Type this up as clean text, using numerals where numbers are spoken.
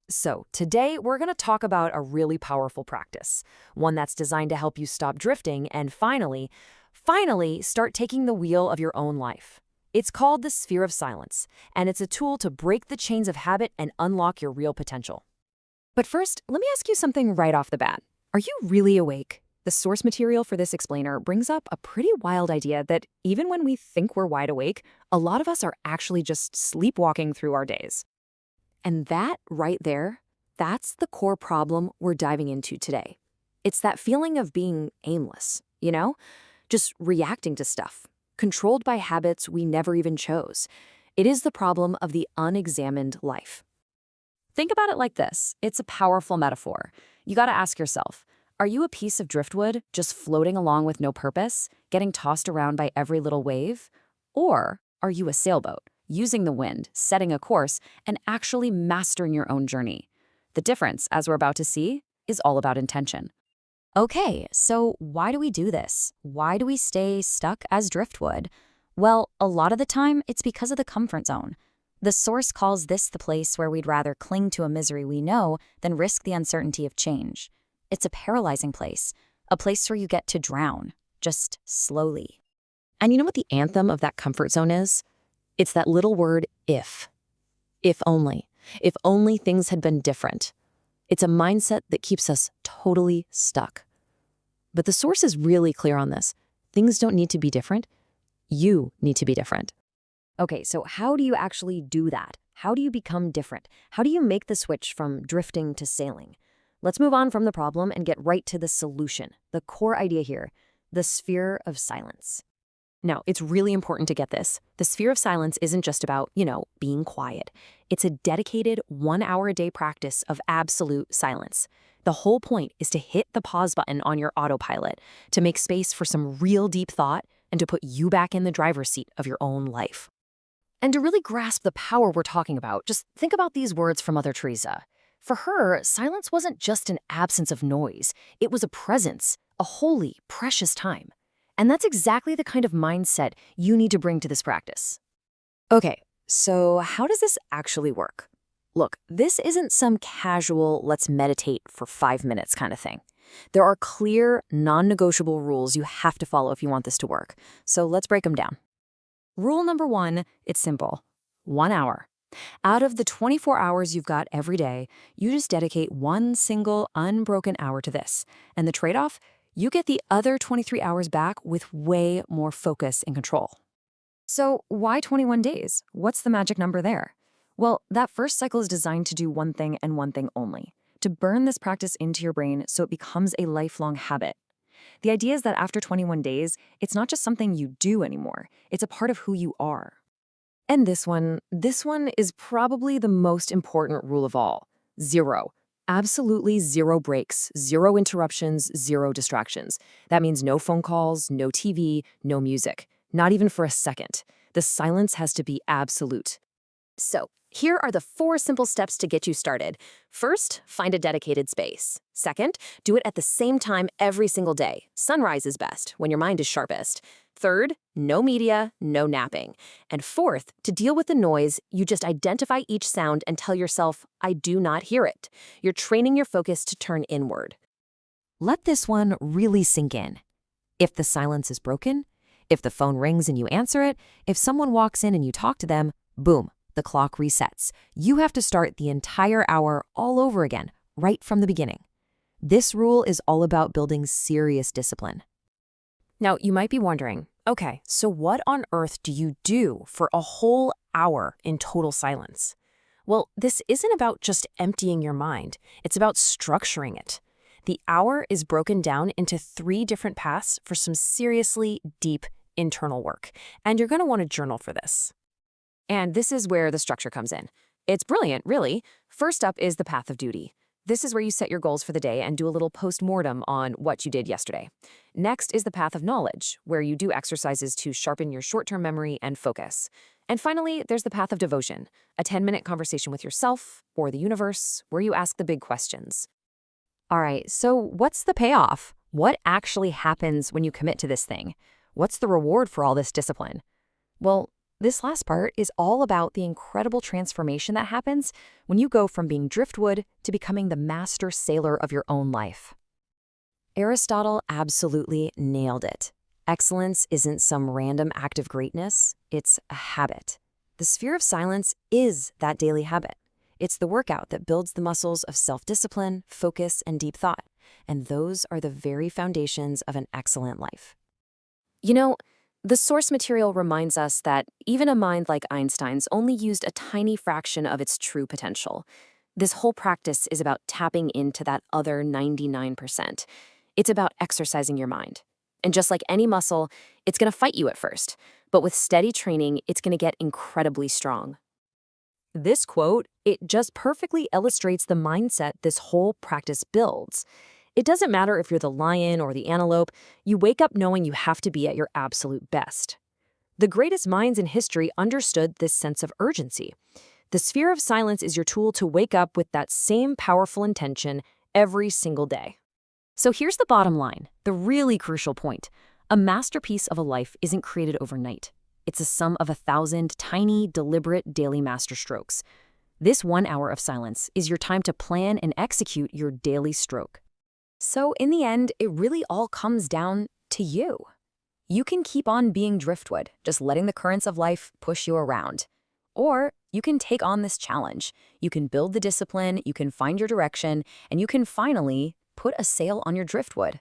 So, today we're going to talk about a really powerful practice, one that's designed to help you stop drifting and finally start taking the wheel of your own life. It's called the sphere of silence, and it's a tool to break the chains of habit and unlock your real potential. But first, let me ask you something right off the bat. Are you really awake? The source material for this explainer brings up a pretty wild idea that even when we think we're wide awake, a lot of us are actually just sleepwalking through our days. And that right there, that's the core problem we're diving into today. It's that feeling of being aimless, just reacting to stuff, controlled by habits we never even chose. It is the problem of the unexamined life. Think about it like this. It's a powerful metaphor. You gotta ask yourself, are you a piece of driftwood just floating along with no purpose, getting tossed around by every little wave? Or are you a sailboat, using the wind, setting a course, and actually mastering your own journey? The difference, as we're about to see, is all about intention. Okay, so why do we do this? Why do we stay stuck as driftwood? Well, a lot of the time, it's because of the comfort zone. The source calls this the place where we'd rather cling to a misery we know than risk the uncertainty of change. It's a paralyzing place, a place where you get to drown, just slowly. And you know what the anthem of that comfort zone is? It's that little word, if. If only. If only things had been different. It's a mindset that keeps us totally stuck. But the source is really clear on this. Things don't need to be different. You need to be different. Okay, so how do you actually do that? How do you become different? How do you make the switch from drifting to sailing? Let's move on from the problem and get right to the solution, the core idea here, the sphere of silence. Now, it's really important to get this. The sphere of silence isn't just about, being quiet. It's a dedicated 1 hour a day practice of absolute silence. The whole point is to hit the pause button on your autopilot, to make space for some real deep thought, and to put you back in the driver's seat of your own life. And to really grasp the power we're talking about, just think about these words from Mother Teresa. For her, silence wasn't just an absence of noise. It was a presence, a holy, precious time. And that's exactly the kind of mindset you need to bring to this practice. Okay, so how does this actually work? Look, this isn't some casual, let's meditate for 5 minutes kind of thing. There are clear, non-negotiable rules you have to follow if you want this to work. So let's break them down. Rule number 1, it's simple. 1 hour. Out of the 24 hours you've got every day, you just dedicate one single, unbroken hour to this. And the trade-off? You get the other 23 hours back with way more focus and control. So why 21 days? What's the magic number there? Well, that first cycle is designed to do one thing and one thing only, to burn this practice into your brain so it becomes a lifelong habit. The idea is that after 21 days, it's not just something you do anymore, it's a part of who you are. And this one is probably the most important rule of all. 0. Absolutely 0 breaks, 0 interruptions, 0 distractions. That means no phone calls, no TV, no music. Not even for a second. The silence has to be absolute. So, here are the 4 simple steps to get you started. First, find a dedicated space. Second, do it at the same time every single day. Sunrise is best, when your mind is sharpest. Third, no media, no napping. And fourth, to deal with the noise, you just identify each sound and tell yourself, I do not hear it. You're training your focus to turn inward. Let this one really sink in. If the silence is broken, if the phone rings and you answer it, if someone walks in and you talk to them, boom, the clock resets. You have to start the entire hour all over again, right from the beginning. This rule is all about building serious discipline. Now, you might be wondering, okay, so what on earth do you do for a whole hour in total silence? Well, this isn't about just emptying your mind. It's about structuring it. The hour is broken down into 3 different paths for some seriously deep internal work, and you're going to want to journal for this. And this is where the structure comes in. It's brilliant, really. First up is the path of duty. This is where you set your goals for the day and do a little post-mortem on what you did yesterday. Next is the path of knowledge, where you do exercises to sharpen your short-term memory and focus. And finally, there's the path of devotion, a 10-minute conversation with yourself or the universe, where you ask the big questions. All right, so what's the payoff? What actually happens when you commit to this thing? What's the reward for all this discipline? Well, This last part is all about the incredible transformation that happens when you go from being driftwood to becoming the master sailor of your own life. Aristotle absolutely nailed it. Excellence isn't some random act of greatness, it's a habit. The sphere of silence is that daily habit. It's the workout that builds the muscles of self-discipline, focus, and deep thought. And those are the very foundations of an excellent life. You know, the source material reminds us that even a mind like Einstein's only used a tiny fraction of its true potential. This whole practice is about tapping into that other 99%. It's about exercising your mind. And just like any muscle, it's going to fight you at first. But with steady training, it's going to get incredibly strong. This quote, it just perfectly illustrates the mindset this whole practice builds. It doesn't matter if you're the lion or the antelope, you wake up knowing you have to be at your absolute best. The greatest minds in history understood this sense of urgency. The sphere of silence is your tool to wake up with that same powerful intention every single day. So here's the bottom line, the really crucial point. A masterpiece of a life isn't created overnight. It's a sum of 1,000 tiny, deliberate daily masterstrokes. This 1 hour of silence is your time to plan and execute your daily stroke. So in the end, it really all comes down to you. You can keep on being driftwood, just letting the currents of life push you around. Or you can take on this challenge. You can build the discipline, you can find your direction, and you can finally put a sail on your driftwood.